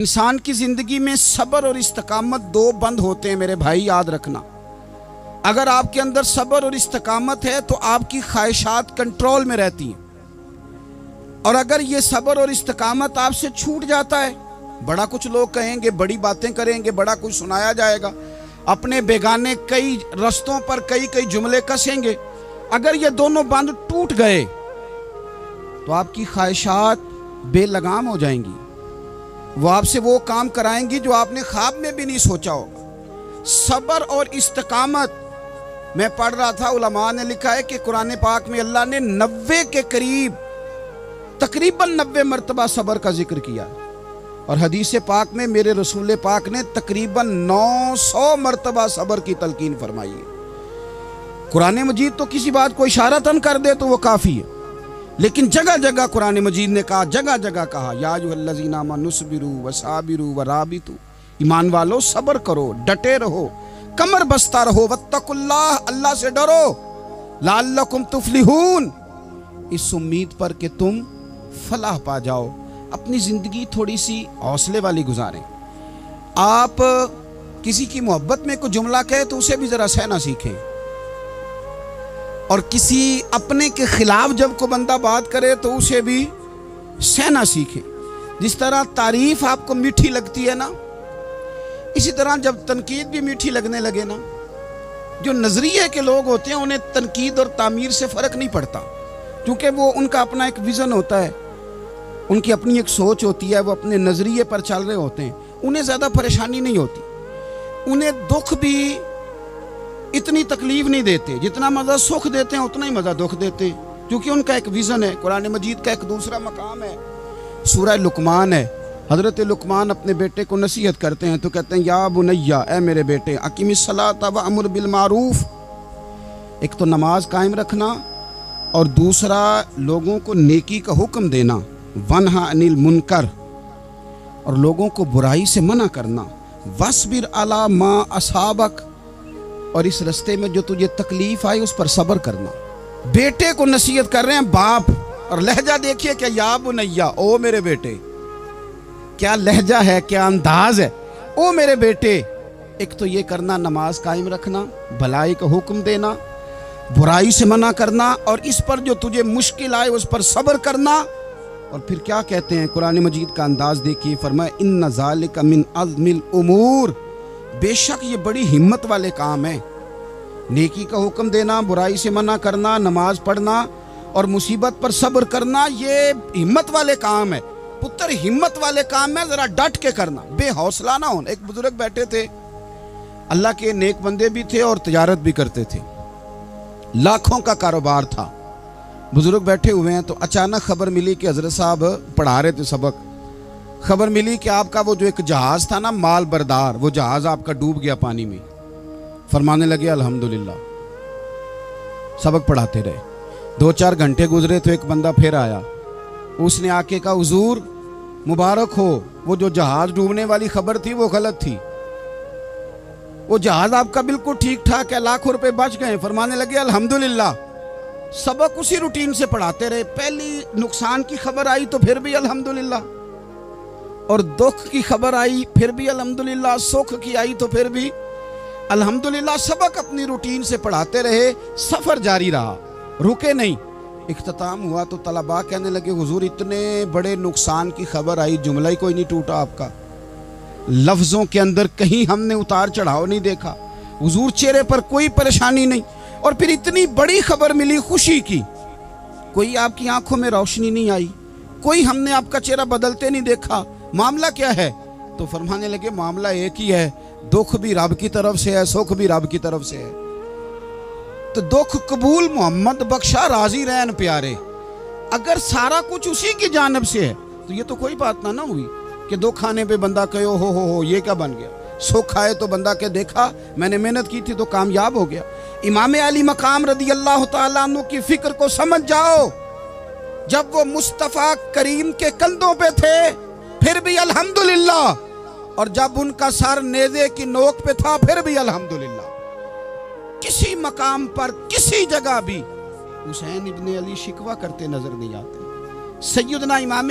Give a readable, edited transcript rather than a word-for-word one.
انسان کی زندگی میں صبر اور استقامت دو بند ہوتے ہیں میرے بھائی، یاد رکھنا۔ اگر آپ کے اندر صبر اور استقامت ہے تو آپ کی خواہشات کنٹرول میں رہتی ہیں، اور اگر یہ صبر اور استقامت آپ سے چھوٹ جاتا ہے، بڑا کچھ لوگ کہیں گے، بڑی باتیں کریں گے، بڑا کچھ سنایا جائے گا، اپنے بیگانے کئی رستوں پر کئی جملے کسیں گے، اگر یہ دونوں بند ٹوٹ گئے تو آپ کی خواہشات بے لگام ہو جائیں گی، وہ آپ سے وہ کام کرائیں گی جو آپ نے خواب میں بھی نہیں سوچا ہوگا۔ صبر اور استقامت، میں پڑھ رہا تھا، علماء نے لکھا ہے کہ قرآن پاک میں اللہ نے 90 کے قریب تقریباً 90 مرتبہ صبر کا ذکر کیا، اور حدیث پاک میں میرے رسول پاک نے تقریباً 900 مرتبہ صبر کی تلقین فرمائی ہے۔ قرآن مجید تو کسی بات کو اشارتاً کر دے تو وہ کافی ہے، لیکن جگہ جگہ قرآن مجید نے کہا، جگہ جگہ کہا، یا ایھا الذین آمنوا اصبروا وصابروا ورابطوا، ایمان والو صبر کرو، ڈٹے رہو، کمر بستہ رہو، واتقوا اللہ، اللہ سے ڈرو، لعلکم تفلحون، اس امید پر کہ تم فلاح پا جاؤ۔ اپنی زندگی تھوڑی سی حوصلے والی گزاریں۔ آپ کسی کی محبت میں کوئی جملہ کہے تو اسے بھی ذرا سہنا سیکھیں، اور کسی اپنے کے خلاف جب کوئی بندہ بات کرے تو اسے بھی سہنا سیکھیں۔ جس طرح تعریف آپ کو میٹھی لگتی ہے نا، اسی طرح جب تنقید بھی میٹھی لگنے لگے نا، جو نظریے کے لوگ ہوتے ہیں انہیں تنقید اور تعمیر سے فرق نہیں پڑتا، کیونکہ وہ ان کا اپنا ایک ویژن ہوتا ہے، ان کی اپنی ایک سوچ ہوتی ہے، وہ اپنے نظریے پر چل رہے ہوتے ہیں، انہیں زیادہ پریشانی نہیں ہوتی، انہیں دکھ بھی اتنی تکلیف نہیں دیتے، جتنا مزہ سکھ دیتے ہیں اتنا ہی مزہ دکھ دیتے ہیں، کیونکہ ان کا ایک ویژن ہے۔ قرآن مجید کا ایک دوسرا مقام ہے، سورہ لقمان ہے، حضرت لقمان اپنے بیٹے کو نصیحت کرتے ہیں تو کہتے ہیں، یا بنیا، اے میرے بیٹے، اقیم الصلاۃ وامر بالمعروف، ایک تو نماز قائم رکھنا، اور دوسرا لوگوں کو نیکی کا حکم دینا، ونہا عن المنکر، اور لوگوں کو برائی سے منع کرنا، واصبر علی ما اصابک، اور اس رستے میں جو تجھے تکلیف آئی اس پر صبر کرنا۔ بیٹے کو نصیحت کر رہے ہیں باپ، اور لہجہ دیکھیے کہ یا بنیا، او میرے بیٹے، کیا لہجہ ہے، کیا انداز ہے، او میرے بیٹے۔ ایک تو یہ کرنا، نماز قائم رکھنا، بھلائی کا حکم دینا، برائی سے منع کرنا، اور اس پر جو تجھے مشکل آئے اس پر صبر کرنا۔ اور پھر کیا کہتے ہیں، قرآن مجید کا انداز دیکھیے، فرمایا ان ذالک من عزم الامور، بے شک یہ بڑی ہمت والے کام ہیں، نیکی کا حکم دینا، برائی سے منع کرنا، نماز پڑھنا اور مصیبت پر صبر کرنا، یہ ہمت والے کام ہے پتر، ہمت والے کام ہے، ذرا ڈٹ کے کرنا، بے حوصلہ نہ ہونا۔ ایک بزرگ بیٹھے تھے، اللہ کے نیک بندے بھی تھے اور تجارت بھی کرتے تھے، لاکھوں کا کاروبار تھا، بزرگ بیٹھے ہوئے ہیں تو اچانک خبر ملی کہ حضرت صاحب پڑھا رہے تھے سبق، خبر ملی کہ آپ کا وہ جو ایک جہاز تھا نا، مال بردار، وہ جہاز آپ کا ڈوب گیا پانی میں۔ فرمانے لگے الحمدللہ، سبق پڑھاتے رہے، 2-4 گھنٹے گزرے تو ایک بندہ پھر آیا، اس نے آ کے کہا، حضور مبارک ہو، وہ جو جہاز ڈوبنے والی خبر تھی وہ غلط تھی، وہ جہاز آپ کا بالکل ٹھیک ٹھاک ہے، لاکھوں روپے بچ گئے۔ فرمانے لگے الحمدللہ، سبق اسی روٹین سے پڑھاتے رہے، پہلی نقصان کی خبر آئی تو پھر بھی الحمدللہ، اور دکھ کی خبر آئی پھر بھی الحمدللہ، سکھ کی آئی تو پھر بھی الحمدللہ، سبق اپنی روٹین سے پڑھاتے رہے، سفر جاری رہا، رکے نہیں۔ اختتام ہوا تو طلباء کہنے لگے، حضور اتنے بڑے نقصان کی خبر آئی، جملہ ہی کوئی نہیں ٹوٹا آپ کا، لفظوں کے اندر کہیں ہم نے اتار چڑھاؤ نہیں دیکھا، حضور چہرے پر کوئی پریشانی نہیں، اور پھر اتنی بڑی خبر ملی خوشی کی، کوئی آپ کی آنکھوں میں روشنی نہیں آئی، کوئی ہم نے آپ کا چہرہ بدلتے نہیں دیکھا، معاملہ کیا ہے؟ تو فرمانے لگے معاملہ ایک ہی ہے، دکھ بھی رب کی طرف سے ہے، سکھ بھی رب کی طرف سے ہے، تو دکھ قبول محمد بخشا راضی رہن پیارے، اگر سارا کچھ اسی کی جانب سے ہے تو یہ تو کوئی بات نہ ہوئی کہ دکھ آنے پہ بندہ کہے ہو یہ کیا بن گیا، سکھ آئے تو بندہ کہ دیکھا میں نے محنت کی تھی تو کامیاب ہو گیا۔ امام علی مقام رضی اللہ تعالیٰ عنہ کی فکر کو سمجھ جاؤ، جب وہ مصطفیٰ کریم کے کندھوں پہ تھے پھر بھی الحمدللہ، اور جب ان کا سر نیزے کی نوک پہ تھا پھر بھی الحمدللہ۔ کسی مقام پر کسی جگہ بھی حسین ابن علی شکوہ کرتے نظر نہیں آتے، سیدنا امام